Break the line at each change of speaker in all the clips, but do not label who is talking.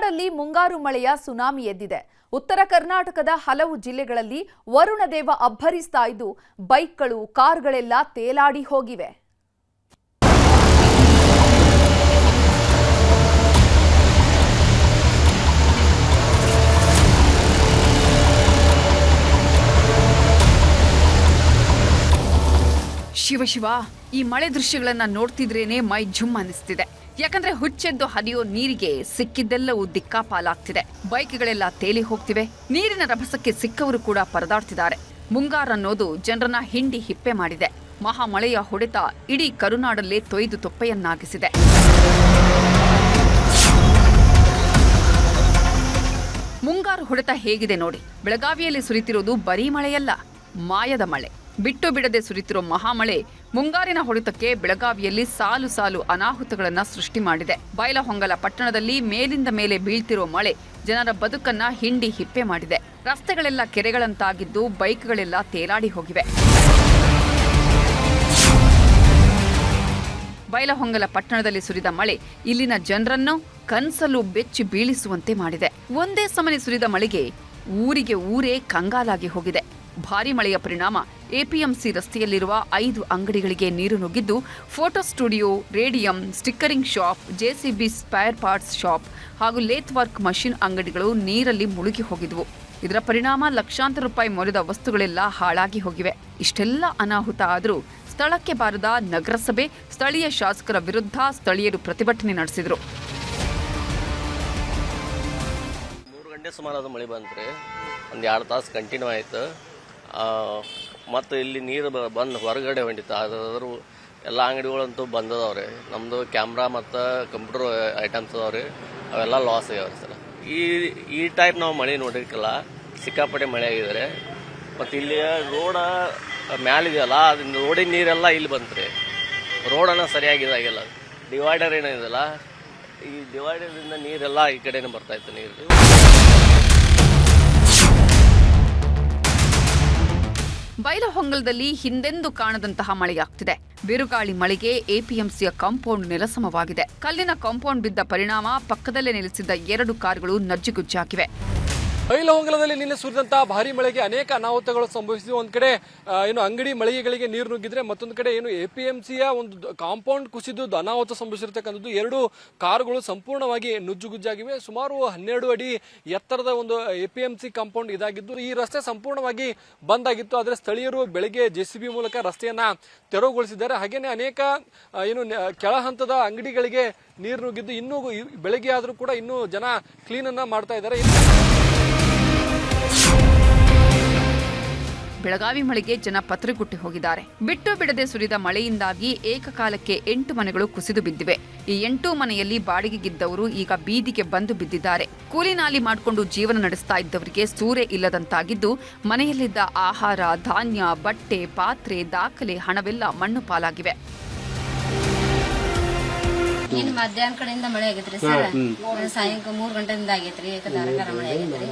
ಕರುನಾಡಲ್ಲಿ ಮುಂಗಾರು ಮಳೆಯ ಸುನಾಮಿ ಎದ್ದಿದೆ. ಉತ್ತರ ಕರ್ನಾಟಕದ ಹಲವು ಜಿಲ್ಲೆಗಳಲ್ಲಿ ವರುಣದೇವ ಅಬ್ಬರಿಸ್ತಾ ಇದ್ದು ಬೈಕ್ಗಳು, ಕಾರ್ಗಳೆಲ್ಲ ತೇಲಾಡಿ ಹೋಗಿವೆ.
ಶಿವ ಈ ಮಳೆ ದೃಶ್ಯಗಳನ್ನ ನೋಡ್ತಿದ್ರೇನೆ ಮೈ ಜುಮ್ ಅನಿಸ್ತಿದೆ. ಯಾಕಂದ್ರೆ ಹುಚ್ಚೆದ್ದು ಹರಿಯೋ ನೀರಿಗೆ ಸಿಕ್ಕಿದ್ದೆಲ್ಲವೂ ದಿಕ್ಕಾಪಾಲಾಗ್ತಿದೆ. ಬೈಕ್ಗಳೆಲ್ಲ ತೇಲಿ ಹೋಗ್ತಿವೆ. ನೀರಿನ ರಭಸಕ್ಕೆ ಸಿಕ್ಕವರು ಕೂಡ ಪರದಾಡ್ತಿದ್ದಾರೆ. ಮುಂಗಾರನ್ನೋದು ಜನರನ್ನ ಹಿಂಡಿ ಹಿಪ್ಪೆ ಮಾಡಿದೆ. ಮಹಾಮಳೆಯ ಹೊಡೆತ ಇಡೀ ಕರುನಾಡಲ್ಲೇ ತೊಯ್ದು ತೊಪ್ಪೆಯನ್ನಾಗಿಸಿದೆ. ಮುಂಗಾರು ಹೊಡೆತ ಹೇಗಿದೆ ನೋಡಿ. ಬೆಳಗಾವಿಯಲ್ಲಿ ಸುರಿತಿರೋದು ಬರೀ ಮಳೆಯಲ್ಲ, ಮಾಯದ ಮಳೆ. ಬಿಟ್ಟು ಬಿಡದೆ ಸುರಿತಿರೋ ಮಹಾಮಳೆ ಮುಂಗಾರಿನ ಹೊಡೆತಕ್ಕೆ ಬೆಳಗಾವಿಯಲ್ಲಿ ಸಾಲು ಸಾಲು ಅನಾಹುತಗಳನ್ನ ಸೃಷ್ಟಿ ಮಾಡಿದೆ. ಬೈಲಹೊಂಗಲ ಪಟ್ಟಣದಲ್ಲಿ ಮೇಲಿಂದ ಮೇಲೆ ಬೀಳ್ತಿರೋ ಮಳೆ ಜನರ ಬದುಕನ್ನ ಹಿಂಡಿ ಹಿಪ್ಪೆ ಮಾಡಿದೆ. ರಸ್ತೆಗಳೆಲ್ಲ ಕೆರೆಗಳಂತಾಗಿದ್ದು ಬೈಕ್ಗಳೆಲ್ಲ ತೇಲಾಡಿ ಹೋಗಿವೆ. ಬೈಲಹೊಂಗಲ ಪಟ್ಟಣದಲ್ಲಿ ಸುರಿದ ಮಳೆ ಇಲ್ಲಿನ ಜನರನ್ನು ಕನಸಲ್ಲೂ ಬೆಚ್ಚಿ ಬೀಳಿಸುವಂತೆ ಮಾಡಿದೆ. ಒಂದೇ ಸಮನೆ ಸುರಿದ ಮಳೆಗೆ ಊರಿಗೆ ಊರೇ ಕಂಗಾಲಾಗಿ ಹೋಗಿದೆ. ಭಾರೀ ಮಳೆಯ ಪರಿಣಾಮ ಎಪಿಎಂಸಿ ರಸ್ತೆಯಲ್ಲಿರುವ 5 ಅಂಗಡಿಗಳಿಗೆ ನೀರು ನುಗ್ಗಿದ್ದು, photo studio, radium, stickering shop, JCB spare parts shop ಹಾಗೂ ಲೇತ್ ವರ್ಕ್ ಮಷಿನ್ ಅಂಗಡಿಗಳು ನೀರಲ್ಲಿ ಮುಳುಗಿ ಹೋಗಿದ್ವು. ಇದರ ಪರಿಣಾಮ ಲಕ್ಷಾಂತರ ರೂಪಾಯಿ ಮೌಲ್ಯದ ವಸ್ತುಗಳೆಲ್ಲ ಹಾಳಾಗಿ ಹೋಗಿವೆ. ಇಷ್ಟೆಲ್ಲ ಅನಾಹುತ ಆದರೂ ಸ್ಥಳಕ್ಕೆ ಬಾರದ ನಗರಸಭೆ, ಸ್ಥಳೀಯ ಶಾಸಕರ ವಿರುದ್ಧ ಸ್ಥಳೀಯರು ಪ್ರತಿಭಟನೆ ನಡೆಸಿದರು.
3 ಗಂಟೆ ಸುಮಾರು ಮಳೆ ಬಂತ್ರಿ. ಒಂದು 2 ತಾಸು ಕಂಟಿನ್ಯೂ ಆಯಿತು. ಮತ್ತು ಇಲ್ಲಿ ನೀರು ಬಂದು ಹೊರಗಡೆ ಹೊಂಟಿತ್ತು. ಅದಾದರೂ ಎಲ್ಲ ಅಂಗಡಿಗಳಂತೂ ಬಂದದವ್ರಿ. ನಮ್ಮದು ಕ್ಯಾಮ್ರಾ ಮತ್ತು ಕಂಪ್ಯೂಟರ್ ಐಟಮ್ಸ್ ಅದಾವ್ರಿ, ಅವೆಲ್ಲ ಲಾಸ್ ಆಗ್ಯಾವ್ರಿ ಸರ್. ಈ ಟೈಪ್ ನಾವು ಮಳೆ ನೋಡಿರ್ಕಿಲ್ಲ. ಸಿಕ್ಕಾಪಟ್ಟೆ ಮಳೆ ಆಗಿದ್ದಾರೆ. ಮತ್ತು ಇಲ್ಲಿ ರೋಡ ಮ್ಯಾಲಿದೆಯಲ್ಲ, ಅದರಿಂದ ರೋಡಿನ ನೀರೆಲ್ಲ ಇಲ್ಲಿ ಬಂತ್ರಿ. ರೋಡನ್ನು ಸರಿಯಾಗಿ ಇದಾಗಿಲ್ಲ. ಡಿವೈಡರ್ ಏನಿದೆಯಲ್ಲ, ಈ ಡಿವೈಡರಿಂದ ನೀರೆಲ್ಲ ಈ ಕಡೆನೇ ಬರ್ತಾಯಿತ್ತು ನೀರು.
ಬೈಲಹೊಂಗಲದಲ್ಲಿ ಹಿಂದೆಂದೂ ಕಾಣದಂತಹ ಮಳೆಯಾಗ್ತಿದೆ. ಬಿರುಗಾಳಿ ಮಳೆಗೆ ಎಪಿಎಂಸಿಯ ಕಾಂಪೌಂಡ್ ನೆಲಸಮವಾಗಿದೆ. ಕಲ್ಲಿನ ಕಾಂಪೌಂಡ್ ಬಿದ್ದ ಪರಿಣಾಮ ಪಕ್ಕದಲ್ಲೇ ನಿಲ್ಲಿಸಿದ್ದ 2 ಕಾರುಗಳು ನಜ್ಜುಗುಜ್ಜಾಗಿವೆ.
ಬೈಲಹೊಂಗಲದಲ್ಲಿ ನಿನ್ನೆ ಸುರಿದಂತಹ ಭಾರಿ ಮಳೆಗೆ ಅನೇಕ ಅನಾಹುತಗಳು ಸಂಭವಿಸಿವೆ. ಒಂದ್ ಕಡೆ ಅಂಗಡಿ ಮಳಿಗೆಗಳಿಗೆ ನೀರು ನುಗ್ಗಿದ್ರೆ, ಮತ್ತೊಂದು ಕಡೆ ಎಪಿಎಂಸಿಯ ಒಂದು ಕಾಂಪೌಂಡ್ ಕುಸಿದು ಅನಾಹುತ ಸಂಭವಿಸಿರ್ತಕ್ಕಂಥದ್ದು. 2 ಕಾರುಗಳು ಸಂಪೂರ್ಣವಾಗಿ ನುಜ್ಜುಗುಜ್ಜಾಗಿವೆ. ಸುಮಾರು 12 ಅಡಿ ಎತ್ತರದ ಒಂದು ಎಪಿಎಂಸಿ ಕಾಂಪೌಂಡ್ ಇದಾಗಿದ್ದು, ಈ ರಸ್ತೆ ಸಂಪೂರ್ಣವಾಗಿ ಬಂದ್ ಆಗಿತ್ತು. ಆದರೆ ಸ್ಥಳೀಯರು ಬೆಳಗ್ಗೆ ಜೆಸಿಬಿ ಮೂಲಕ ರಸ್ತೆಯನ್ನ ತೆರವುಗೊಳಿಸಿದ್ದಾರೆ. ಹಾಗೇನೆ ಅನೇಕ ಕೆಳ ಹಂತದ ಅಂಗಡಿಗಳಿಗೆ ನೀರು ನುಗ್ಗಿದ್ದು, ಇನ್ನೂ ಬೆಳಗ್ಗೆ ಆದ್ರೂ ಕೂಡ ಇನ್ನೂ ಜನ ಕ್ಲೀನ್ ಅನ್ನ ಮಾಡ್ತಾ ಇದ್ದಾರೆ.
ಬೆಳಗಾವಿ ಮಳೆಗೆ ಜನ ಪತ್ರಗುಟ್ಟಿ ಹೋಗಿದ್ದಾರೆ. ಬಿಟ್ಟು ಬಿಡದೆ ಸುರಿದ ಮಳೆಯಿಂದಾಗಿ ಏಕಕಾಲಕ್ಕೆ 8 ಮನೆಗಳು ಕುಸಿದು ಬಿದ್ದಿವೆ. ಈ 8 ಮನೆಯಲ್ಲಿ ಬಾಡಿಗೆಗಿದ್ದವರು ಈಗ ಬೀದಿಗೆ ಬಂದು ಬಿದ್ದಿದ್ದಾರೆ. ಕೂಲಿ ನಾಲಿ ಮಾಡಿಕೊಂಡು ಜೀವನ ನಡೆಸ್ತಾ ಇದ್ದವರಿಗೆ ಸೂರೆ ಇಲ್ಲದಂತಾಗಿದ್ದು, ಮನೆಯಲ್ಲಿದ್ದ ಆಹಾರ, ಧಾನ್ಯ, ಬಟ್ಟೆ, ಪಾತ್ರೆ, ದಾಖಲೆ, ಹಣವೆಲ್ಲ ಮಣ್ಣು ಪಾಲಾಗಿವೆ.
ಇನ್ನು ಮಧ್ಯಾಹ್ನ ಕಡೆಯಿಂದ ಮಳೆ ಆಗೈತ್ರಿ ಸರ್. ಸಾಯಂಕಾಲ 3 ಗಂಟೆಯಿಂದ ಆಗೈತ್ರಿ. ಧಾರಾಕಾರ ಮಳೆ ಆಗೈತ್ರಿ.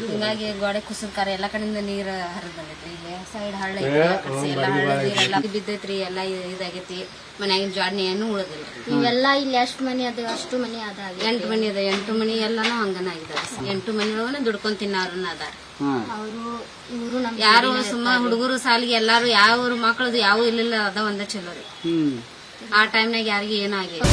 ಹಿಂಗಾಗಿ ಗೋಡೆ ಕುಸಿದ ಎಲ್ಲಾ ಕಡೆಯಿಂದ ನೀರ್ ಹರಿದ್ ಬಂದೈತ್ರಿ. ಇಲ್ಲಿ ಸೈಡ್ ಹಳ್ಳ ಐತಿ, ಎಲ್ಲಾ ಹಳ್ಳ ನೀರೆಲ್ಲ ಬಿದ್ದೈತ್ರಿ. ಎಲ್ಲಾ ಇದಾಗೈತಿ. ಮನ್ಯಾಗಿನ ಜಾಡ್ನಿ ಏನು ಉಳಿದಿಲ್ಲ.
ಇವೆಲ್ಲ ಇಲ್ಲಿ ಎಷ್ಟು ಮನಿ ಅದ, ಅಷ್ಟು ಮನಿ ಅದ.
8 ಮನಿ ಅದ. 8 ಮನಿ ಎಲ್ಲಾನು ಹಂಗನ ಆಗಿದಾರೆ. 8 ಮನಿ ಒಳಗನ ದುಡ್ಕೊಂಡ್ ತಿನ್ನೋರನ್ನ ಅದಾರ. ಯಾರು ಸುಮ್ಮ ಹುಡುಗರು ಸಾಲಿಗೆ ಎಲ್ಲಾರು ಯಾವ ಮಕ್ಕಳದು ಯಾವ ಇಲ್ಲಿಲ್ಲ, ಅದ ಒಂದ ಚಲೋ ರೀ. ಆ ಟೈಮ್ನಾಗ ಯಾರಿಗೆ ಏನಾಗಿದೆ.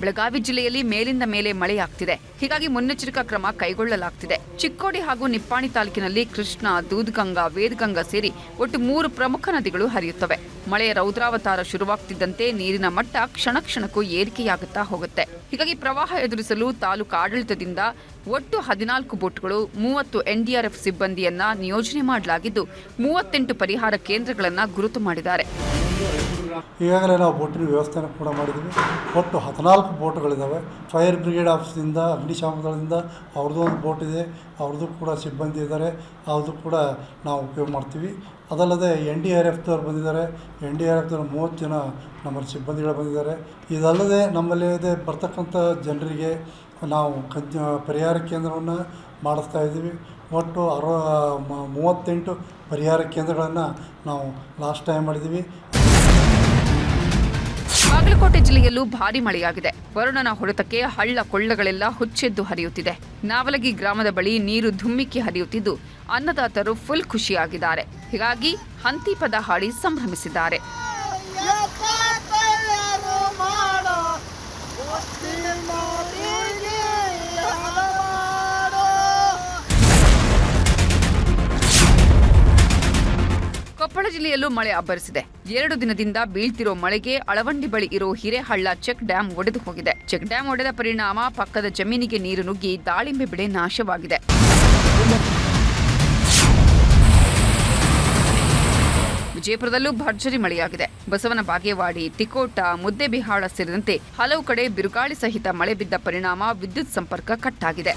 ಬೆಳಗಾವಿ ಜಿಲ್ಲೆಯಲ್ಲಿ ಮೇಲಿಂದ ಮೇಲೆ ಮಳೆಯಾಗ್ತಿದೆ. ಹೀಗಾಗಿ ಮುನ್ನೆಚ್ಚರಿಕಾ ಕ್ರಮ ಕೈಗೊಳ್ಳಲಾಗ್ತಿದೆ. ಚಿಕ್ಕೋಡಿ ಹಾಗೂ ನಿಪ್ಪಾಣಿ ತಾಲೂಕಿನಲ್ಲಿ ಕೃಷ್ಣಾ, ದೂದ್ಗಂಗಾ, ವೇದಗಂಗಾ ಸೇರಿ ಒಟ್ಟು 3 ಪ್ರಮುಖ ನದಿಗಳು ಹರಿಯುತ್ತವೆ. ಮಳೆಯ ರೌದ್ರಾವತಾರ ಶುರುವಾಗ್ತಿದ್ದಂತೆ ನೀರಿನ ಮಟ್ಟ ಕ್ಷಣ ಕ್ಷಣಕ್ಕೂ ಏರಿಕೆಯಾಗುತ್ತಾ ಹೋಗುತ್ತೆ. ಹೀಗಾಗಿ ಪ್ರವಾಹ ಎದುರಿಸಲು ತಾಲೂಕು ಆಡಳಿತದಿಂದ ಒಟ್ಟು 14 ಬೋಟ್ಗಳು, 30 ಎನ್ಡಿಆರ್ಎಫ್ ಸಿಬ್ಬಂದಿಯನ್ನ ನಿಯೋಜನೆ ಮಾಡಲಾಗಿದ್ದು, 38 ಪರಿಹಾರ ಕೇಂದ್ರಗಳನ್ನ ಗುರುತು ಮಾಡಿದ್ದಾರೆ.
ಈಗಾಗಲೇ ನಾವು ಬೋಟಿನ ವ್ಯವಸ್ಥೆನ ಕೂಡ ಮಾಡಿದ್ದೀವಿ. ಒಟ್ಟು 14 ಬೋಟ್ಗಳಿದ್ದಾವೆ. ಫೈರ್ ಬ್ರಿಗೇಡ್ ಆಫೀಸಿಂದ, ಅಗ್ನಿಶಾಮಕದಿಂದ ಅವ್ರದ್ದು ಒಂದು ಬೋಟ್ ಇದೆ, ಅವ್ರದ್ದು ಕೂಡ ಸಿಬ್ಬಂದಿ ಇದ್ದಾರೆ, ಅವ್ರದ್ದು ಕೂಡ ನಾವು ಉಪಯೋಗ ಮಾಡ್ತೀವಿ. ಅದಲ್ಲದೆ NDRF ಬಂದಿದ್ದಾರೆ. NDRF 30 ಜನ ನಮ್ಮ ಸಿಬ್ಬಂದಿಗಳು ಬಂದಿದ್ದಾರೆ. ಇದಲ್ಲದೆ ನಮ್ಮಲ್ಲಿ ಬರ್ತಕ್ಕಂಥ ಜನರಿಗೆ ನಾವು ಪರಿಹಾರ ಕೇಂದ್ರವನ್ನು ಮಾಡಿಸ್ತಾ ಇದ್ದೀವಿ. ಒಟ್ಟು 38 ಪರಿಹಾರ ಕೇಂದ್ರಗಳನ್ನು ನಾವು ಲಾಸ್ಟ್ ಟೈಮ್ ಮಾಡಿದ್ದೀವಿ.
ಬಾಗಲಕೋಟೆ ಜಿಲ್ಲೆಯಲ್ಲೂ ಭಾರೀ ಮಳೆಯಾಗಿದೆ. ವರುಣನ ಹೊಡೆತಕ್ಕೆ ಹಳ್ಳ ಕೊಳ್ಳಗಳೆಲ್ಲ ಹುಚ್ಚೆದ್ದು ಹರಿಯುತ್ತಿದೆ. ನಾವಲಗಿ ಗ್ರಾಮದ ಬಳಿ ನೀರು ಧುಮ್ಮಿಕ್ಕಿ ಹರಿಯುತ್ತಿದ್ದು ಅನ್ನದಾತರು ಫುಲ್ ಖುಷಿಯಾಗಿದ್ದಾರೆ. ಹೀಗಾಗಿ ಹಂತಿ ಪದ ಹಾಡಿ ಸಂಭ್ರಮಿಸಿದ್ದಾರೆ. ಕೊಪ್ಪಳ ಜಿಲ್ಲೆಯಲ್ಲೂ ಮಳೆ ಅಬ್ಬರಿಸಿದೆ. 2 ದಿನದಿಂದ ಬೀಳ್ತಿರೋ ಮಳೆಗೆ ಅಳವಂಡಿ ಬಳಿ ಇರೋ ಹಿರೇಹಳ್ಳ ಚೆಕ್ ಡ್ಯಾಂ ಒಡೆದು ಹೋಗಿದೆ. ಚೆಕ್ ಡ್ಯಾಂ ಒಡೆದ ಪರಿಣಾಮ ಪಕ್ಕದ ಜಮೀನಿಗೆ ನೀರು ನುಗ್ಗಿ ದಾಳಿಂಬೆ ಬೆಳೆ ನಾಶವಾಗಿದೆ. ವಿಜಯಪುರದಲ್ಲೂ ಭರ್ಜರಿ ಮಳೆಯಾಗಿದೆ. ಬಸವನ ಬಾಗೇವಾಡಿ, ತಿಕೋಟ, ಮುದ್ದೆಬಿಹಾಳ ಸೇರಿದಂತೆ ಹಲವು ಕಡೆ ಬಿರುಗಾಳಿ ಸಹಿತ ಮಳೆ ಬಿದ್ದ ಪರಿಣಾಮ ವಿದ್ಯುತ್ ಸಂಪರ್ಕ ಕಟ್ ಆಗಿದೆ.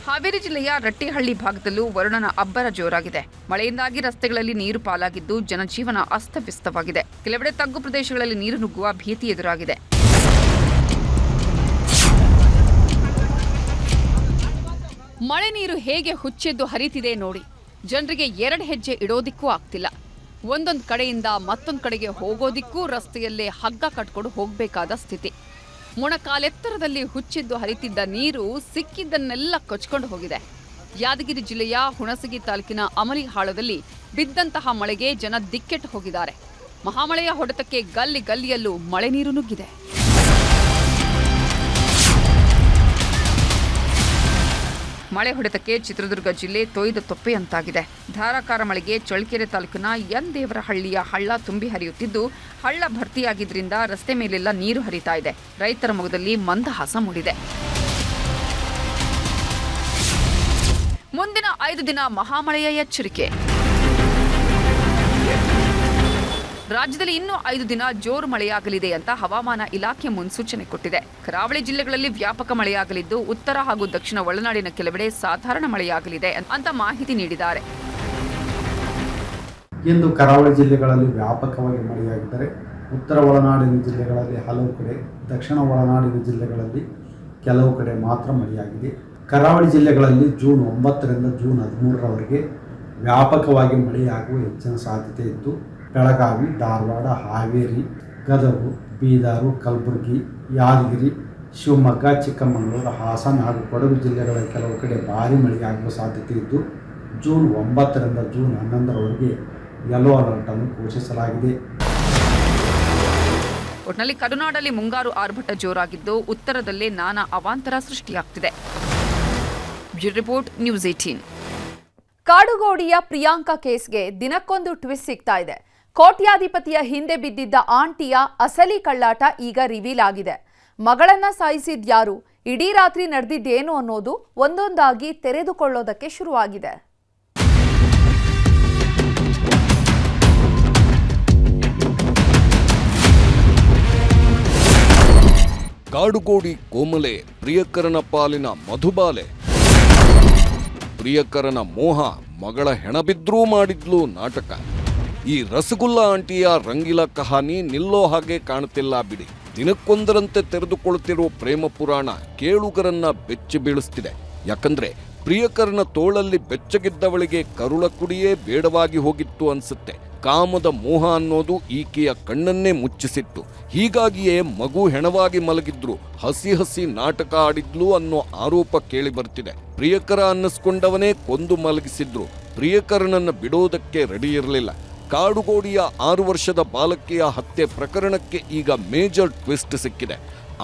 ಹಾವೇರಿ ಜಿಲ್ಲೆಯ ರಟ್ಟಿಹಳ್ಳಿ ಭಾಗದಲ್ಲೂ ವರುಣನ ಅಬ್ಬರ ಜೋರಾಗಿದೆ. ಮಳೆಯಿಂದಾಗಿ ರಸ್ತೆಗಳಲ್ಲಿ ನೀರು ಪಾಲಾಗಿದ್ದು ಜನಜೀವನ ಅಸ್ತವ್ಯಸ್ತವಾಗಿದೆ. ಕೆಲವೆಡೆ ತಗ್ಗು ಪ್ರದೇಶಗಳಲ್ಲಿ ನೀರು ನುಗ್ಗುವ ಭೀತಿ ಎದುರಾಗಿದೆ. ಮಳೆ ನೀರು ಹೇಗೆ ಹುಚ್ಚೆದ್ದು ಹರಿತಿದೆ ನೋಡಿ. ಜನರಿಗೆ 2 ಹೆಜ್ಜೆ ಇಡೋದಿಕ್ಕೂ ಆಗ್ತಿಲ್ಲ. ಒಂದೊಂದು ಕಡೆಯಿಂದ ಮತ್ತೊಂದು ಕಡೆಗೆ ಹೋಗೋದಿಕ್ಕೂ ರಸ್ತೆಯಲ್ಲೇ ಹಗ್ಗ ಕಟ್ಕೊಂಡು ಹೋಗಬೇಕಾದ ಸ್ಥಿತಿ. ಮೊಣಕಾಲೆತ್ತರದಲ್ಲಿ ಹುಚ್ಚೆದ್ದು ಹರಿತಿದ್ದ ನೀರು ಸಿಕ್ಕಿದ್ದನ್ನೆಲ್ಲ ಕೊಚ್ಕೊಂಡು ಹೋಗಿದೆ. ಯಾದಗಿರಿ ಜಿಲ್ಲೆಯ ಹುಣಸಗಿ ತಾಲೂಕಿನ ಅಮಲಿಹಾಳದಲ್ಲಿ ಬಿದ್ದಂತಹ ಮಳೆಗೆ ಜನ ದಿಕ್ಕೆಟ್ಟು ಹೋಗಿದ್ದಾರೆ. ಮಹಾಮಳೆಯ ಹೊಡೆತಕ್ಕೆ ಗಲ್ಲಿ ಗಲ್ಲಿಯಲ್ಲೂ ಮಳೆ ನೀರು ನುಗ್ಗಿದೆ. ಮಳೆ ಹೊಡೆತಕ್ಕೆ ಚಿತ್ರದುರ್ಗ ಜಿಲ್ಲೆ ತೊಯ್ದ ತೊಪ್ಪೆಯಂತಾಗಿದೆ. ಧಾರಾಕಾರ ಮಳೆಗೆ ಚಳ್ಳಕೆರೆ ತಾಲೂಕಿನ ಎನ್ ದೇವರಹಳ್ಳಿಯ ಹಳ್ಳ ತುಂಬಿ ಹರಿಯುತ್ತಿದ್ದು ಹಳ್ಳ ಭರ್ತಿಯಾಗಿದ್ದರಿಂದ ರಸ್ತೆ ಮೇಲೆಲ್ಲ ನೀರು ಹರಿತಾ ಇದೆ. ರೈತರ ಮೊಗದಲ್ಲಿ ಮಂದಹಾಸ ಮೂಡಿದೆ. ಮುಂದಿನ 5 ದಿನ ಮಹಾಮಳೆಯ ಎಚ್ಚರಿಕೆ. ರಾಜ್ಯದಲ್ಲಿ ಇನ್ನೂ 5 ದಿನ ಜೋರು ಮಳೆಯಾಗಲಿದೆ ಅಂತ ಹವಾಮಾನ ಇಲಾಖೆ ಮುನ್ಸೂಚನೆ ಕೊಟ್ಟಿದೆ. ಕರಾವಳಿ ಜಿಲ್ಲೆಗಳಲ್ಲಿ ವ್ಯಾಪಕ ಮಳೆಯಾಗಲಿದ್ದು ಉತ್ತರ ಹಾಗೂ ದಕ್ಷಿಣ ಒಳನಾಡಿನ ಕೆಲವೆಡೆ ಸಾಧಾರಣ ಮಳೆಯಾಗಲಿದೆ ಅಂತ ಮಾಹಿತಿ ನೀಡಿದ್ದಾರೆ.
ಇಂದು ಕರಾವಳಿ ಜಿಲ್ಲೆಗಳಲ್ಲಿ ವ್ಯಾಪಕವಾಗಿ ಮಳೆಯಾಗಿದ್ದರೆ ಉತ್ತರ ಒಳನಾಡಿನ ಜಿಲ್ಲೆಗಳಲ್ಲಿ ಹಲವು ಕಡೆ, ದಕ್ಷಿಣ ಒಳನಾಡಿನ ಜಿಲ್ಲೆಗಳಲ್ಲಿ ಕೆಲವು ಕಡೆ ಮಾತ್ರ ಮಳೆಯಾಗಿದೆ. ಕರಾವಳಿ ಜಿಲ್ಲೆಗಳಲ್ಲಿ ಜೂನ್ 9ರಿಂದ ಜೂನ್ 13ರವರೆಗೆ ವ್ಯಾಪಕವಾಗಿ ಮಳೆಯಾಗುವ ಹೆಚ್ಚಿನ ಸಾಧ್ಯತೆ ಇದ್ದು ಬೆಳಗಾವಿ, ಧಾರವಾಡ, ಹಾವೇರಿ, ಗದಗ, ಬೀದರು, ಕಲಬುರಗಿ, ಯಾದಗಿರಿ, ಶಿವಮೊಗ್ಗ, ಚಿಕ್ಕಮಗಳೂರು, ಹಾಸನ ಹಾಗೂ ಕೊಡಗು ಜಿಲ್ಲೆಗಳ ಕೆಲವು ಕಡೆ ಭಾರೀ ಮಳೆಯಾಗುವ ಸಾಧ್ಯತೆ ಇದ್ದು ಜೂನ್ 9ರಿಂದ ಜೂನ್ 11ರವರೆಗೆ ಯೆಲ್ಲೋ ಅಲರ್ಟ್ ಅನ್ನು ಘೋಷಿಸಲಾಗಿದೆ.
ಒಟ್ನಲ್ಲಿ ಕರುನಾಡಲ್ಲಿ ಮುಂಗಾರು ಆರ್ಭಟ ಜೋರಾಗಿದ್ದು ಉತ್ತರದಲ್ಲೇ ನಾನಾ ಅವಾಂತರ ಸೃಷ್ಟಿಯಾಗ್ತಿದೆ. Report news 18.
ಕಾಡುಗೋಡಿಯ ಪ್ರಿಯಾಂಕಾ ಕೇಸ್ಗೆ ದಿನಕ್ಕೊಂದು ಟ್ವಿಸ್ಟ್ ಸಿಗ್ತಾ ಇದೆ. ಕೋಟ್ಯಾಧಿಪತಿಯ ಹಿಂದೆ ಬಿದ್ದಿದ್ದ ಆಂಟಿಯ ಅಸಲಿ ಕಳ್ಳಾಟ ಈಗ ರಿವೀಲ್ ಆಗಿದೆ. ಮಗಳನ್ನ ಸಾಯಿಸಿದ್ಯಾರು, ಇಡೀ ರಾತ್ರಿ ನಡೆದಿದ್ದೇನು ಅನ್ನೋದು ಒಂದೊಂದಾಗಿ ತೆರೆದುಕೊಳ್ಳೋದಕ್ಕೆ ಶುರುವಾಗಿದೆ.
ಕಾಡುಗೋಡಿ ಕೋಮಲೆ ಪ್ರಿಯಕರನ ಪಾಲಿನ ಮಧುಬಾಲೆ. ಪ್ರಿಯಕರನ ಮೋಹ ಮಗಳ ಹೆಣಬಿದ್ರೂ ಮಾಡಿದ್ಲು ನಾಟಕ. ಈ ರಸಗುಲ್ಲ ಆಂಟಿಯ ರಂಗಿಲ ಕಹಾನಿ ನಿಲ್ಲೋ ಹಾಗೆ ಕಾಣುತ್ತಿಲ್ಲ ಬಿಡಿ. ದಿನಕ್ಕೊಂದರಂತೆ ತೆರೆದುಕೊಳ್ಳುತ್ತಿರುವ ಪ್ರೇಮ ಪುರಾಣ ಕೇಳುಗರನ್ನ ಬೆಚ್ಚಿ ಬೀಳಿಸ್ತಿದೆ. ಯಾಕಂದ್ರೆ ಪ್ರಿಯಕರನ ತೋಳಲ್ಲಿ ಬೆಚ್ಚಗಿದ್ದವಳಿಗೆ ಕರುಳ ಕುಡಿಯೇ ಬೇಡವಾಗಿ ಹೋಗಿತ್ತು ಅನ್ಸುತ್ತೆ. ಕಾಮದ ಮೋಹ ಅನ್ನೋದು ಈಕೆಯ ಕಣ್ಣನ್ನೇ ಮುಚ್ಚಿಸಿತ್ತು. ಹೀಗಾಗಿಯೇ ಮಗು ಹೆಣವಾಗಿ ಮಲಗಿದ್ರು ಹಸಿ ಹಸಿ ನಾಟಕ ಆಡಿದ್ಲು ಅನ್ನೋ ಆರೋಪ ಕೇಳಿ ಬರ್ತಿದೆ. ಪ್ರಿಯಕರ ಅನ್ನಿಸ್ಕೊಂಡವನೇ ಕೊಂದು ಮಲಗಿಸಿದ್ರು. ಪ್ರಿಯಕರನನ್ನ ಬಿಡೋದಕ್ಕೆ ರೆಡಿ ಇರಲಿಲ್ಲ. ಕಾಡುಗೋಡಿಯ 6 ವರ್ಷದ ಬಾಲಕಿಯ ಹತ್ಯೆ ಪ್ರಕರಣಕ್ಕೆ ಈಗ ಮೇಜರ್ ಟ್ವಿಸ್ಟ್ ಸಿಕ್ಕಿದೆ.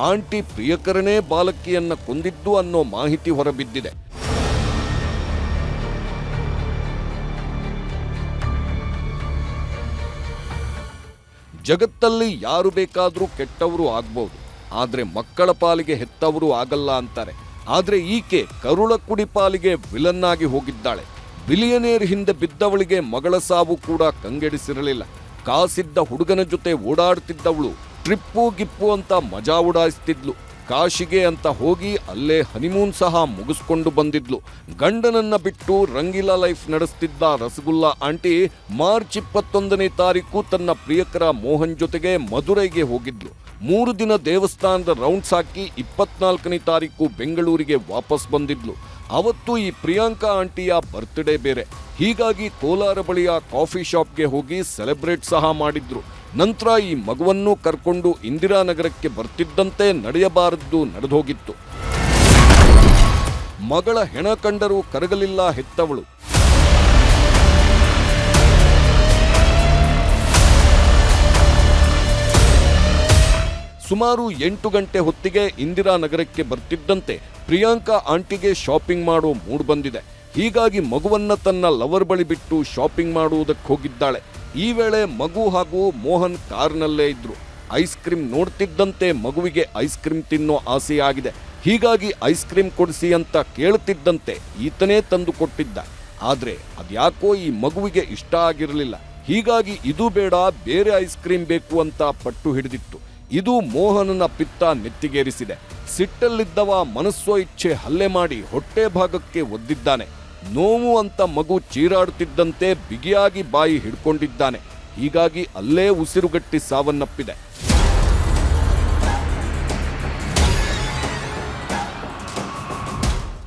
ಆಂಟಿ ಪ್ರಿಯಕರನೇ ಬಾಲಕಿಯನ್ನ ಕೊಂದಿದ್ದು ಅನ್ನೋ ಮಾಹಿತಿ ಹೊರಬಿದ್ದಿದೆ. ಜಗತ್ತಲ್ಲಿ ಯಾರು ಬೇಕಾದರೂ ಕೆಟ್ಟವರು ಆಗ್ಬಹುದು, ಆದ್ರೆ ಮಕ್ಕಳ ಪಾಲಿಗೆ ಹೆತ್ತವರು ಆಗಲ್ಲ ಅಂತಾರೆ. ಆದ್ರೆ ಈಕೆ ಕರುಳ ಕುಡಿ ಪಾಲಿಗೆ ವಿಲನ್ ಆಗಿ ಹೋಗಿದ್ದಾಳೆ. ಬಿಲಿಯನೇರ್ ಹಿಂದೆ ಬಿದ್ದವಳಿಗೆ ಮಗಳ ಸಾವು ಕೂಡ ಕಂಗೆಡಿಸಿರಲಿಲ್ಲ. ಕಾಸಿದ್ದ ಹುಡುಗನ ಜೊತೆ ಓಡಾಡ್ತಿದ್ದವಳು ಟ್ರಿಪ್ಪು ಗಿಪ್ಪು ಅಂತ ಮಜಾ ಉಡಾಯಿಸ್ತಿದ್ಲು. ಕಾಶಿಗೆ ಅಂತ ಹೋಗಿ ಅಲ್ಲೇ ಹನಿಮೂನ್ ಸಹ ಮುಗಿಸ್ಕೊಂಡು ಬಂದಿದ್ಲು. ಗಂಡನನ್ನ ಬಿಟ್ಟು ರಂಗೀಲಾ ಲೈಫ್ ನಡೆಸ್ತಿದ್ದ ರಸಗುಲ್ಲಾ ಆಂಟಿ ಮಾರ್ಚ್ 21ನೇ ತಾರೀಕು ತನ್ನ ಪ್ರಿಯಕರ ಮೋಹನ್ ಜೊತೆಗೆ ಮದುರೈಗೆ ಹೋಗಿದ್ಲು. 3 ದಿನ ದೇವಸ್ಥಾನದ ರೌಂಡ್ಸ್ ಹಾಕಿ 24ನೇ ತಾರೀಕು ಬೆಂಗಳೂರಿಗೆ ವಾಪಸ್ ಬಂದಿದ್ಲು. ಅವತ್ತು ಈ ಪ್ರಿಯಾಂಕಾ ಆಂಟಿಯ ಬರ್ತ್ಡೇ ಬೇರೆ. ಹೀಗಾಗಿ ಕೋಲಾರ ಬಳಿಯ ಕಾಫಿ ಶಾಪ್ಗೆ ಹೋಗಿ ಸೆಲೆಬ್ರೇಟ್ ಸಹ ಮಾಡಿದ್ರು. ನಂತರ ಈ ಮಗುವನ್ನು ಕರ್ಕೊಂಡು ಇಂದಿರಾನಗರಕ್ಕೆ ಬರ್ತಿದ್ದಂತೆ ನಡೆಯಬಾರದ್ದು ನಡೆದೋಗಿತ್ತು. ಮಗಳ ಹೆಣ ಕಂಡರೂ ಕರಗಲಿಲ್ಲ ಹೆತ್ತವಳು. ಸುಮಾರು 8 ಗಂಟೆ ಹೊತ್ತಿಗೆ ಇಂದಿರಾನಗರಕ್ಕೆ ಬರ್ತಿದ್ದಂತೆ ಪ್ರಿಯಾಂಕಾ ಆಂಟಿಗೆ ಶಾಪಿಂಗ್ ಮಾಡೋ ಮೂಡ್ ಬಂದಿದೆ. ಹೀಗಾಗಿ ಮಗುವನ್ನ ತನ್ನ ಲವರ್ ಬಳಿ ಬಿಟ್ಟು ಶಾಪಿಂಗ್ ಮಾಡುವುದಕ್ಕೆ ಹೋಗಿದ್ದಾಳೆ. ಈ ವೇಳೆ ಮಗು ಹಾಗೂ ಮೋಹನ್ ಕಾರ್ನಲ್ಲೇ ಇದ್ರು. ಐಸ್ ಕ್ರೀಮ್ ನೋಡ್ತಿದ್ದಂತೆ ಮಗುವಿಗೆ ಐಸ್ ಕ್ರೀಮ್ ತಿನ್ನೋ ಆಸೆಯಾಗಿದೆ. ಹೀಗಾಗಿ ಐಸ್ ಕ್ರೀಮ್ ಕೊಡಿಸಿ ಅಂತ ಕೇಳುತ್ತಿದ್ದಂತೆ ಈತನೇ ತಂದು ಕೊಟ್ಟಿದ್ದ. ಆದ್ರೆ ಅದ್ಯಾಕೋ ಈ ಮಗುವಿಗೆ ಇಷ್ಟ ಆಗಿರಲಿಲ್ಲ. ಹೀಗಾಗಿ ಇದು ಬೇಡ, ಬೇರೆ ಐಸ್ ಕ್ರೀಮ್ ಬೇಕು ಅಂತ ಪಟ್ಟು ಹಿಡಿದಿತ್ತು. ಇದು ಮೋಹನನ ಪಿತ್ತ ನೆತ್ತಿಗೇರಿಸಿದೆ. ಸಿಟ್ಟಲ್ಲಿದ್ದವ ಮನಸ್ಸೋ ಇಚ್ಛೆ ಹಲ್ಲೆ ಮಾಡಿ ಹೊಟ್ಟೆ ಭಾಗಕ್ಕೆ ಒದ್ದಿದ್ದಾನೆ. ನೋವು ಅಂತ ಮಗು ಚೀರಾಡುತ್ತಿದ್ದಂತೆ ಬಿಗಿಯಾಗಿ ಬಾಯಿ ಹಿಡ್ಕೊಂಡಿದ್ದಾನೆ. ಹೀಗಾಗಿ ಅಲ್ಲೇ ಉಸಿರುಗಟ್ಟಿ ಸಾವನ್ನಪ್ಪಿದೆ.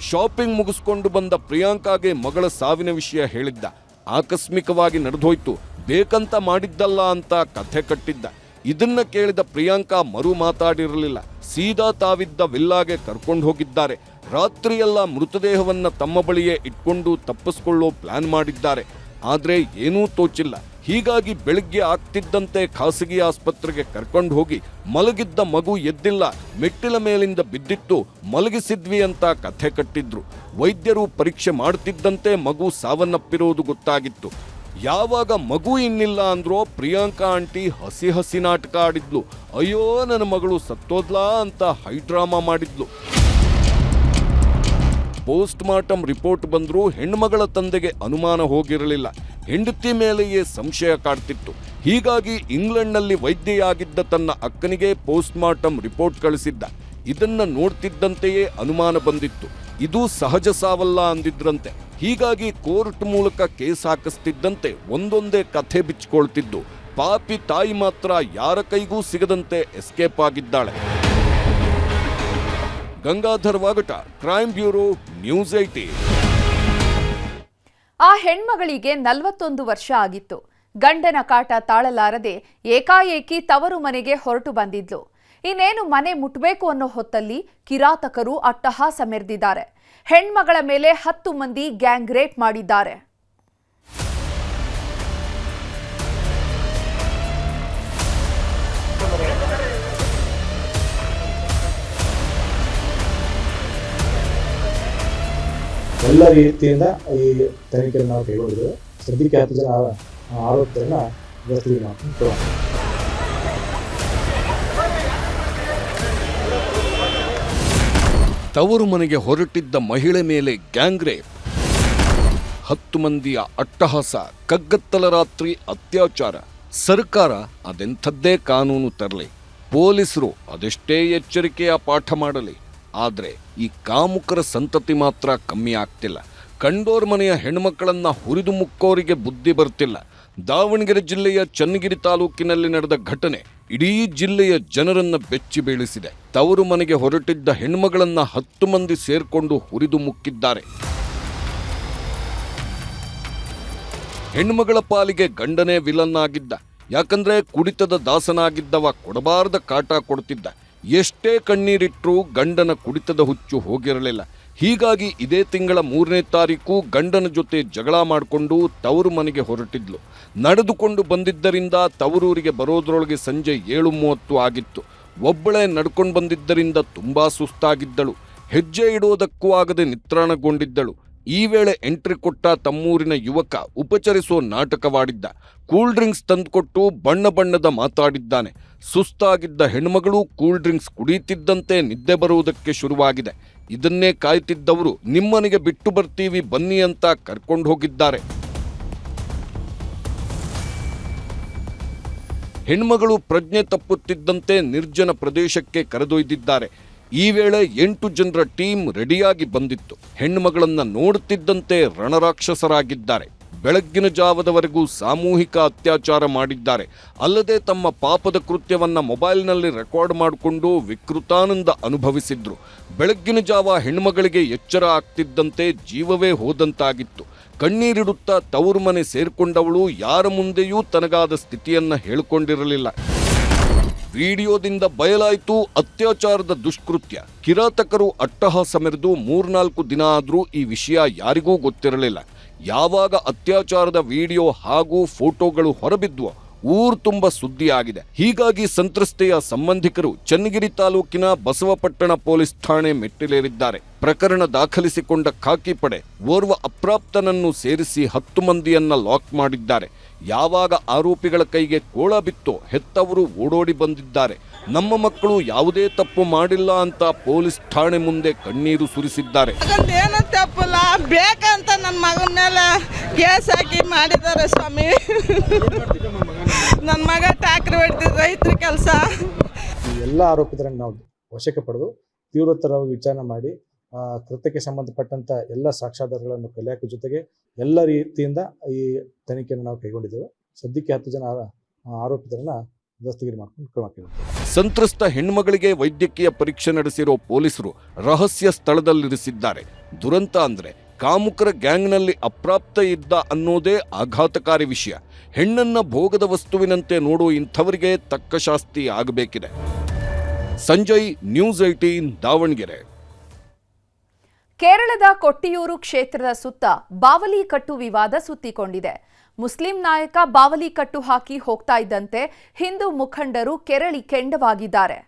ಶಾಪಿಂಗ್ ಮುಗಿಸ್ಕೊಂಡು ಬಂದ ಪ್ರಿಯಾಂಕಾಗೆ ಮಗಳ ಸಾವಿನ ವಿಷಯ ಹೇಳಿದ್ದ. ಆಕಸ್ಮಿಕವಾಗಿ ನಡೆದೋಯ್ತು, ಬೇಕಂತ ಮಾಡಿದ್ದಲ್ಲ ಅಂತ ಕಥೆ ಕಟ್ಟಿದ್ದ. ಇದನ್ನ ಕೇಳಿದ ಪ್ರಿಯಾಂಕಾ ಮರು ಮಾತಾಡಿರಲಿಲ್ಲ. ಸೀದಾ ತಾವಿದ್ದ ವಿಲ್ಲಾಗೆ ಕರ್ಕೊಂಡು ಹೋಗಿದ್ದಾರೆ. ರಾತ್ರಿಯೆಲ್ಲ ಮೃತದೇಹವನ್ನ ತಮ್ಮ ಬಳಿಯೇ ಇಟ್ಕೊಂಡು ತಪ್ಪಿಸ್ಕೊಳ್ಳೋ ಪ್ಲಾನ್ ಮಾಡಿದ್ದಾರೆ. ಆದ್ರೆ ಏನೂ ತೋಚಿಲ್ಲ. ಹೀಗಾಗಿ ಬೆಳಿಗ್ಗೆ ಆಗ್ತಿದ್ದಂತೆ ಖಾಸಗಿ ಆಸ್ಪತ್ರೆಗೆ ಕರ್ಕೊಂಡು ಹೋಗಿ ಮಲಗಿದ್ದ ಮಗು ಎದ್ದಿಲ್ಲ, ಮೆಟ್ಟಿಲ ಮೇಲಿಂದ ಬಿದ್ದಿತ್ತು, ಮಲಗಿಸಿದ್ವಿ ಅಂತ ಕಥೆ ಕಟ್ಟಿದ್ರು. ವೈದ್ಯರು ಪರೀಕ್ಷೆ ಮಾಡ್ತಿದ್ದಂತೆ ಮಗು ಸಾವನ್ನಪ್ಪಿರೋದು ಗೊತ್ತಾಗಿತ್ತು. ಯಾವಾಗ ಮಗು ಇನ್ನಿಲ್ಲ ಅಂದ್ರೋ ಪ್ರಿಯಾಂಕಾ ಆಂಟಿ ಹಸಿ ನಾಟಕ ಆಡಿದ್ಲು. ಅಯ್ಯೋ ನನ್ನ ಮಗಳು ಸತ್ತೋದ್ಲಾ ಅಂತ ಹೈಡ್ರಾಮಾ ಮಾಡಿದ್ಲು. ಪೋಸ್ಟ್ ಮಾರ್ಟಮ್ ರಿಪೋರ್ಟ್ ಬಂದ್ರೂ ಹೆಣ್ಮಗಳ ತಂದೆಗೆ ಅನುಮಾನ ಹೋಗಿರಲಿಲ್ಲ. ಹೆಂಡತಿ ಮೇಲೆಯೇ ಸಂಶಯ ಕಾಡ್ತಿತ್ತು. ಹೀಗಾಗಿ ಇಂಗ್ಲೆಂಡ್ನಲ್ಲಿ ವೈದ್ಯೆಯಾಗಿದ್ದ ತನ್ನ ಅಕ್ಕನಿಗೆ ಪೋಸ್ಟ್ ಮಾರ್ಟಮ್ ರಿಪೋರ್ಟ್ ಕಳಿಸಿದ್ದ. ಇದನ್ನ ನೋಡ್ತಿದ್ದಂತೆಯೇ ಅನುಮಾನ ಬಂದಿತ್ತು. ಇದು ಸಹಜ ಸಾವಲ್ಲ ಅಂದಿದ್ರಂತೆ. ಹೀಗಾಗಿ ಕೋರ್ಟ್ ಮೂಲಕ ಕೇಸ್ ಹಾಕಿಸ್ತಿದ್ದಂತೆ ಒಂದೊಂದೇ ಕಥೆ ಬಿಚ್ಚಿಕೊಳ್ತಿದ್ದು. ಪಾಪಿ ತಾಯಿ ಮಾತ್ರ ಯಾರ ಕೈಗೂ ಸಿಗದಂತೆ ಎಸ್ಕೇಪ್ ಆಗಿದ್ದಾಳೆ. Gangadhar ವಾಗಟ, crime bureau, news 18.
ಆ ಹೆಣ್ಮಗಳಿಗೆ 41 ವರ್ಷ ಆಗಿತ್ತು. ಗಂಡನ ಕಾಟ ತಾಳಲಾರದೆ ಏಕಾಏಕಿ ತವರು ಮನೆಗೆ ಹೊರಟು ಬಂದಿದ್ಲು. ಇನ್ನೇನು ಮನೆ ಮುಟ್ಬೇಕು ಅನ್ನೋ ಹೊತ್ತಲ್ಲಿ ಕಿರಾತಕರು ಅಟ್ಟಹಾಸ ಮೆರೆದಿದ್ದಾರೆ. ಹೆಣ್ಮಗಳ ಮೇಲೆ 10 ಮಂದಿ ಗ್ಯಾಂಗ್ ರೇಪ್ ಮಾಡಿದ್ದಾರೆ.
ಎಲ್ಲ ರೀತಿಯಿಂದ ಈ ತನಿಖೆಯನ್ನು ನಾವು ಕೈಗೊಂಡಿದ್ದೇವೆ. ಸದ್ಯಕ್ಕೆ 10 ಜನ ಆರೋಪಿತರನ್ನ ಗಸ್ತಿಗೆ ಮಾಡ್ಕೊಂಡು
ತವರು ಮನೆಗೆ ಹೊರಟಿದ್ದ ಮಹಿಳೆ ಮೇಲೆ ಗ್ಯಾಂಗ್ ರೇಪ್, 10 ಮಂದಿಯ ಅಟ್ಟಹಾಸ, ಕಗ್ಗತ್ತಲ ರಾತ್ರಿ ಅತ್ಯಾಚಾರ. ಸರ್ಕಾರ ಅದೆಂಥದ್ದೇ ಕಾನೂನು ತರಲಿ, ಪೊಲೀಸರು ಅದೆಷ್ಟೇ ಎಚ್ಚರಿಕೆಯ ಪಾಠ ಮಾಡಲಿ, ಆದರೆ ಈ ಕಾಮುಕರ ಸಂತತಿ ಮಾತ್ರ ಕಮ್ಮಿ ಆಗ್ತಿಲ್ಲ. ಕಂಡೋರ್ ಮನೆಯ ಹೆಣ್ಮಕ್ಕಳನ್ನ ಹುರಿದು ಮುಕ್ಕೋರಿಗೆ ಬುದ್ಧಿ ಬರ್ತಿಲ್ಲ. ದಾವಣಗೆರೆ ಜಿಲ್ಲೆಯ ಚನ್ನಗಿರಿ ತಾಲೂಕಿನಲ್ಲಿ ನಡೆದ ಘಟನೆ ಇಡೀ ಜಿಲ್ಲೆಯ ಜನರನ್ನ ಬೆಚ್ಚಿ ಬೀಳಿಸಿದೆ. ತವರು ಮನೆಗೆ ಹೊರಟಿದ್ದ ಹೆಣ್ಮಗಳನ್ನ 10 ಮಂದಿ ಸೇರ್ಕೊಂಡು ಹುರಿದು ಮುಕ್ಕಿದ್ದಾರೆ. ಹೆಣ್ಮಗಳ ಪಾಲಿಗೆ ಗಂಡನೇ ವಿಲನ್ ಆಗಿದ್ದ. ಯಾಕಂದ್ರೆ ಕುಡಿತದ ದಾಸನಾಗಿದ್ದವ ಕೊಡಬಾರದ ಕಾಟ ಕೊಡ್ತಿದ್ದ. ಎಷ್ಟೇ ಕಣ್ಣೀರಿಟ್ರೂ ಗಂಡನ ಕುಡಿತದ ಹುಚ್ಚು ಹೋಗಿರಲಿಲ್ಲ. ಹೀಗಾಗಿ ಇದೇ ತಿಂಗಳ 3ನೇ ತಾರೀಕು ಗಂಡನ ಜೊತೆ ಜಗಳ ಮಾಡಿಕೊಂಡು ತವರು ಮನೆಗೆ ಹೊರಟಿದ್ಲು. ನಡೆದುಕೊಂಡು ಬಂದಿದ್ದರಿಂದ ತವರೂರಿಗೆ ಬರೋದ್ರೊಳಗೆ ಸಂಜೆ 7:30 ಆಗಿತ್ತು. ಒಬ್ಬಳೇ ನಡ್ಕೊಂಡು ಬಂದಿದ್ದರಿಂದ ತುಂಬಾ ಸುಸ್ತಾಗಿದ್ದಳು. ಹೆಜ್ಜೆ ಇಡೋದಕ್ಕೂ ಆಗದೆ ನಿತ್ರಾಣಗೊಂಡಿದ್ದಳು. ಈ ವೇಳೆ ಎಂಟ್ರಿ ಕೊಟ್ಟ ತಮ್ಮೂರಿನ ಯುವಕ ಉಪಚರಿಸೋ ನಾಟಕವಾಡಿದ್ದ. ಕೂಲ್ ಡ್ರಿಂಕ್ಸ್ ತಂದುಕೊಟ್ಟು ಬಣ್ಣ ಬಣ್ಣದ ಮಾತಾಡಿದ್ದಾನೆ. ಸುಸ್ತಾಗಿದ್ದ ಹೆಣ್ಮಗಳು ಕೂಲ್ ಡ್ರಿಂಕ್ಸ್ ಕುಡಿಯುತ್ತಿದ್ದಂತೆ ನಿದ್ದೆ ಬರುವುದಕ್ಕೆ ಶುರುವಾಗಿದೆ. ಇದನ್ನೇ ಕಾಯ್ತಿದ್ದವರು ನಿಮ್ಮನೆಗೆ ಬಿಟ್ಟು ಬರ್ತೀವಿ ಬನ್ನಿ ಅಂತ ಕರ್ಕೊಂಡು ಹೋಗಿದ್ದಾರೆ. ಹೆಣ್ಮಗಳು ಪ್ರಜ್ಞೆ ತಪ್ಪುತ್ತಿದ್ದಂತೆ ನಿರ್ಜನ ಪ್ರದೇಶಕ್ಕೆ ಕರೆದೊಯ್ದಿದ್ದಾರೆ. ಈ ವೇಳೆ 8 ಜನರ ಟೀಮ್ ರೆಡಿಯಾಗಿ ಬಂದಿತ್ತು. ಹೆಣ್ಮಗಳನ್ನ ನೋಡುತ್ತಿದ್ದಂತೆ ರಣರಾಕ್ಷಸರಾಗಿದ್ದಾರೆ. ಬೆಳಗ್ಗಿನ ಜಾವದವರೆಗೂ ಸಾಮೂಹಿಕ ಅತ್ಯಾಚಾರ ಮಾಡಿದ್ದಾರೆ. ಅಲ್ಲದೆ ತಮ್ಮ ಪಾಪದ ಕೃತ್ಯವನ್ನ ಮೊಬೈಲ್ನಲ್ಲಿ ರೆಕಾರ್ಡ್ ಮಾಡಿಕೊಂಡು ವಿಕೃತಾನಂದ ಅನುಭವಿಸಿದ್ರು. ಬೆಳಗ್ಗಿನ ಜಾವ ಹೆಣ್ಮಗಳಿಗೆ ಎಚ್ಚರ ಆಗ್ತಿದ್ದಂತೆ ಜೀವವೇ ಹೋದಂತಾಗಿತ್ತು. ಕಣ್ಣೀರಿಡುತ್ತಾ ತವರು ಮನೆ ಸೇರ್ಕೊಂಡವಳು ಯಾರ ಮುಂದೆಯೂ ತನಗಾದ ಸ್ಥಿತಿಯನ್ನ ಹೇಳಿಕೊಂಡಿರಲಿಲ್ಲ. ವಿಡಿಯೋದಿಂದ ಬಯಲಾಯಿತು ಅತ್ಯಾಚಾರದ ದುಷ್ಕೃತ್ಯ. ಕಿರಾತಕರು ಅಟ್ಟಹಾಸ ಮೆರೆದು 3-4 ದಿನ ಆದರೂ ಈ ವಿಷಯ ಯಾರಿಗೂ ಗೊತ್ತಿರಲಿಲ್ಲ. ಯಾವಾಗ ಅತ್ಯಾಚಾರದ ವಿಡಿಯೋ ಹಾಗೂ ಫೋಟೋಗಳು ಹೊರಬಿದ್ವೋ ಊರು ತುಂಬ ಸುದ್ದಿಯಾಗಿದೆ. ಹೀಗಾಗಿ ಸಂತ್ರಸ್ತೆಯ ಸಂಬಂಧಿಕರು ಚನ್ನಗಿರಿ ತಾಲೂಕಿನ ಬಸವಪಟ್ಟಣ ಪೊಲೀಸ್ ಠಾಣೆ ಮೆಟ್ಟಿಲೇರಿದ್ದಾರೆ. ಪ್ರಕರಣ ದಾಖಲಿಸಿಕೊಂಡ ಖಾಕಿ ಪಡೆ ಓರ್ವ ಅಪ್ರಾಪ್ತನನ್ನು ಸೇರಿಸಿ 10 ಮಂದಿಯನ್ನ ಲಾಕ್ ಮಾಡಿದ್ದಾರೆ. ಯಾವಾಗ ಆರೋಪಿಗಳ ಕೈಗೆ ಕೋಳ ಬಿತ್ತೋ ಹೆತ್ತವರು ಓಡೋಡಿ ಬಂದಿದ್ದಾರೆ. ನಮ್ಮ ಮಕ್ಕಳು ಯಾವುದೇ ತಪ್ಪು ಮಾಡಿಲ್ಲ ಅಂತ ಪೊಲೀಸ್ ಠಾಣೆ ಮುಂದೆ ಕಣ್ಣೀರು ಸುರಿಸಿದ್ದಾರೆ.
ಏನು ತಪ್ಪಲ್ಲ, ಬೇಕಂತ ನನ್ನ ಮಗನ ಮೇಲೆ ಕೇಸ್ ಹಾಕಿ ಮಾಡಿದ್ದಾರೆ ಸ್ವಾಮಿ. ನನ್ನ ಮಗ ಟ್ಯಾಕ್ರಿ ಹೊಡೆದಿದ್ದು ರೈತರ ಕೆಲಸ.
ಈ ಎಲ್ಲ ಆರೋಪಿತರನ್ನು ನಾವು ವಶಕ್ಕೆ ಪಡೆದು ತೀವ್ರತರವಾಗಿ ವಿಚಾರಣೆ ಮಾಡಿ ಕೃತ್ಯಕ್ಕೆ ಸಂಬಂಧಪಟ್ಟಂತ ಎಲ್ಲ ಸಾಕ್ಷ್ಯಾಧಾರಗಳನ್ನು ಕಲೆ ಹಾಕುವ ಜೊತೆಗೆ ಎಲ್ಲ ರೀತಿಯಿಂದ ಈ ತನಿಖೆಯನ್ನು ನಾವು ಕೈಗೊಂಡಿದ್ದೇವೆ. ಸದ್ಯಕ್ಕೆ 10 ಜನ ಆರೋಪಿತರನ್ನ ದಸ್ತಗಿರಿ ಮಾಡ್ಕೊಂಡು ಕ್ರಮ ಕೈಗೊಂಡಿದ್ದೇವೆ.
ಸಂತ್ರಸ್ತ ಹೆಣ್ಮಗಳಿಗೆ ವೈದ್ಯಕೀಯ ಪರೀಕ್ಷೆ ನಡೆಸಿರೋ ಪೊಲೀಸರು ರಹಸ್ಯ ಸ್ಥಳದಲ್ಲಿರಿಸಿದ್ದಾರೆ. ದುರಂತ ಅಂದ್ರೆ ಕಾಮುಕರ ಗ್ಯಾಂಗ್ನಲ್ಲಿ ಅಪ್ರಾಪ್ತ ಇದ್ದ ಅನ್ನೋದೇ ಆಘಾತಕಾರಿ ವಿಷಯ. ಹೆಣ್ಣನ್ನ ಭೋಗದ ವಸ್ತುವಿನಂತೆ ನೋಡೋ ಇಂಥವರಿಗೆ ತಕ್ಕ ಶಾಸ್ತಿ ಆಗಬೇಕಿದೆ. ಸಂಜಯ್, ನ್ಯೂಸ್ 18, ದಾವಣಗೆರೆ.
ಕೇರಳದ ಕೊಟ್ಟಿಯೂರು ಕ್ಷೇತ್ರದ ಸುತ್ತ ಬಾವಲಿಕಟ್ಟು ವಿವಾದ ಸುತ್ತಿಕೊಂಡಿದೆ. ಮುಸ್ಲಿಂ ನಾಯಕ ಬಾವಲಿಕಟ್ಟು ಹಾಕಿ ಹೋಗ್ತಾ ಇದ್ದಂತೆ ಹಿಂದೂ ಮುಖಂಡರು ಕೆರಳಿ ಕೆಂಡವಾಗಿದ್ದಾರೆ.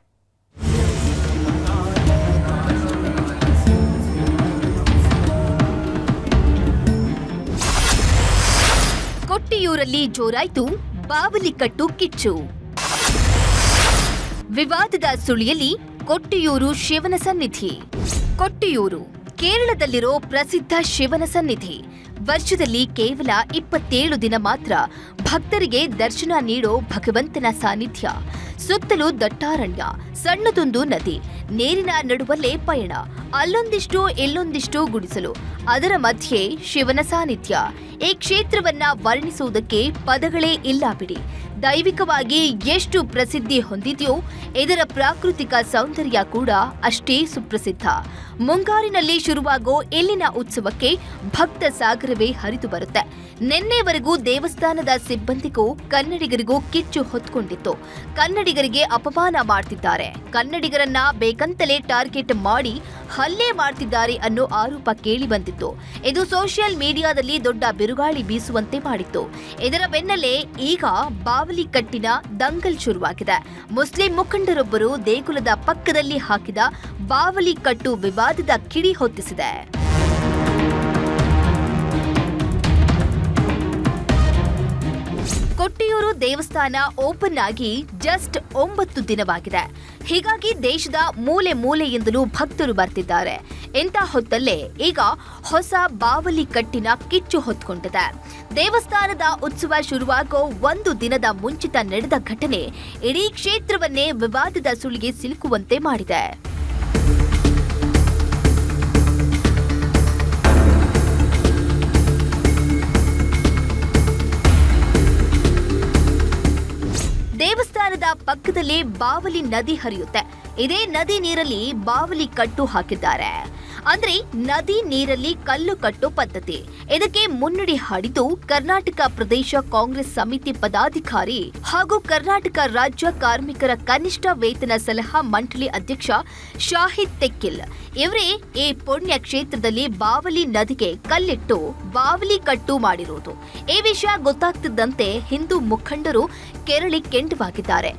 ಕೊಟ್ಟಿಯೂರಲ್ಲಿ ಜೋರಾಯ್ತು ಬಾವಲಿಕಟ್ಟು ಕಿಚ್ಚು. ವಿವಾದದ ಸುಳಿಯಲ್ಲಿ ಕೊಟ್ಟಿಯೂರು ಶಿವನ ಸನ್ನಿಧಿ. ಕೊಟ್ಟಿಯೂರು ಕೇರಳದಲ್ಲಿರೋ ಪ್ರಸಿದ್ಧ ಶಿವನ ಸನ್ನಿಧಿ. ವರ್ಷದಲ್ಲಿ ಕೇವಲ 27 ದಿನ ಮಾತ್ರ ಭಕ್ತರಿಗೆ ದರ್ಶನ ನೀಡೋ ಭಗವಂತನ ಸಾನ್ನಿಧ್ಯ. ಸುತ್ತಲೂ ದಟ್ಟಾರಣ್ಯ, ಸಣ್ಣದೊಂದು ನದಿ, ನೀರಿನ ನಡುವಲ್ಲೇ ಪಯಣ, ಅಲ್ಲೊಂದಿಷ್ಟು ಇಲ್ಲೊಂದಿಷ್ಟು ಗುಡಿಸಲು, ಅದರ ಮಧ್ಯೆ ಶಿವನ ಸಾನ್ನಿಧ್ಯ. ಈ ಕ್ಷೇತ್ರವನ್ನ ವರ್ಣಿಸುವುದಕ್ಕೆ ಪದಗಳೇ ಇಲ್ಲ ಬಿಡಿ. ದೈವಿಕವಾಗಿ ಎಷ್ಟು ಪ್ರಸಿದ್ಧಿ ಹೊಂದಿದೆಯೋ ಇದರ ಪ್ರಾಕೃತಿಕ ಸೌಂದರ್ಯ ಕೂಡ ಅಷ್ಟೇ ಸುಪ್ರಸಿದ್ಧ. ಮುಂಗಾರಿನಲ್ಲಿ ಶುರುವಾಗೋ ಇಲ್ಲಿನ ಉತ್ಸವಕ್ಕೆ ಭಕ್ತ ಸಾಗರವೇ ಹರಿದು ಬರುತ್ತೆ. ನಿನ್ನೆವರೆಗೂ ದೇವಸ್ಥಾನದ ಸಿಬ್ಬಂದಿಗೂ ಕನ್ನಡಿಗರಿಗೂ ಕಿಚ್ಚು ಹೊತ್ಕೊಂಡಿತ್ತು. ಕನ್ನಡಿಗರಿಗೆ ಅಪಮಾನ ಮಾಡ್ತಿದ್ದಾರೆ, ಕನ್ನಡಿಗರನ್ನ ಬೇಕಂತಲೇ ಟಾರ್ಗೆಟ್ ಮಾಡಿ ಹಲ್ಲೆ ಮಾಡ್ತಿದ್ದಾರೆ ಅನ್ನೋ ಆರೋಪ ಕೇಳಿ ಬಂದಿತ್ತು. ಇದು ಸೋಷಿಯಲ್ ಮೀಡಿಯಾದಲ್ಲಿ ದೊಡ್ಡ ಬಿರುಗಾಳಿ ಬೀಸುವಂತೆ ಮಾಡಿತ್ತು. ಇದರ ಬೆನ್ನಲ್ಲೇ ಈಗ ಬಾವಲಿಕಟ್ಟಿನ ದಂಗಲ್ ಶುರುವಾಗಿದೆ. ಮುಸ್ಲಿಂ ಮುಖಂಡರೊಬ್ಬರು ದೇಗುಲದ ಪಕ್ಕದಲ್ಲಿ ಹಾಕಿದ ಬಾವಲಿಕಟ್ಟು ವಿವಾದದ ಕಿಡಿ ಹೊತ್ತಿಸಿದೆ. ಕೊಟ್ಟಿಯೂರು ದೇವಸ್ಥಾನ ಓಪನ್ ಆಗಿ ಜಸ್ಟ್ 9 ದಿನವಾಗಿದೆ. ಹೀಗಾಗಿ ದೇಶದ ಮೂಲೆ ಮೂಲೆಯಿಂದಲೂ ಭಕ್ತರು ಬರ್ತಿದ್ದಾರೆ. ಇಂಥ ಹೊತ್ತಲ್ಲೇ ಈಗ ಹೊಸ ಬಾವಲಿಕಟ್ಟಿನ ಕಿಚ್ಚು ಹೊತ್ಕೊಂಡಿದೆ. ದೇವಸ್ಥಾನದ ಉತ್ಸವ ಶುರುವಾಗೋ 1 ದಿನದ ಮುಂಚಿತ ನಡೆದ ಘಟನೆ ಇಡೀ ಕ್ಷೇತ್ರವನ್ನೇ ವಿವಾದದ ಸುಳಿಗೆ ಸಿಲುಕುವಂತೆ ಮಾಡಿದೆ. ದೇವಸ್ಥಾನದ ಪಕ್ಕದಲ್ಲಿ ಬಾವಲಿ ನದಿ ಹರಿಯುತ್ತೆ. ಇದೇ ನದಿ ನೀರಲ್ಲಿ ಬಾವಲಿ ಕಟ್ಟು ಹಾಕಿದ್ದಾರೆ. ಅಂದ್ರೆ ನದಿ ನೀರಲ್ಲಿ ಕಲ್ಲು ಕಟ್ಟೋ ಪದ್ಧತಿ. ಇದಕ್ಕೆ ಮುನ್ನುಡಿ ಹಾಡಿದ್ದು ಕರ್ನಾಟಕ ಪ್ರದೇಶ ಕಾಂಗ್ರೆಸ್ ಸಮಿತಿ ಪದಾಧಿಕಾರಿ ಹಾಗೂ ಕರ್ನಾಟಕ ರಾಜ್ಯ ಕಾರ್ಮಿಕರ ಕನಿಷ್ಠ ವೇತನ ಸಲಹಾ ಮಂಡಳಿ ಅಧ್ಯಕ್ಷ ಶಾಹಿದ್ ತೆಕ್ಕಿಲ್. ಇವರೇ ಈ ಪುಣ್ಯ ಕ್ಷೇತ್ರದಲ್ಲಿ ಬಾವಲಿ ನದಿಗೆ ಕಲ್ಲಿಟ್ಟು ಬಾವಲಿ ಕಟ್ಟು ಮಾಡಿರುವುದು. ಈ ವಿಷಯ ಗೊತ್ತಾಗ್ತಿದ್ದಂತೆ ಹಿಂದೂ ಮುಖಂಡರು ಕೆರಳಿ ಕೆಂಡವಾಗಿದ್ದಾರೆ.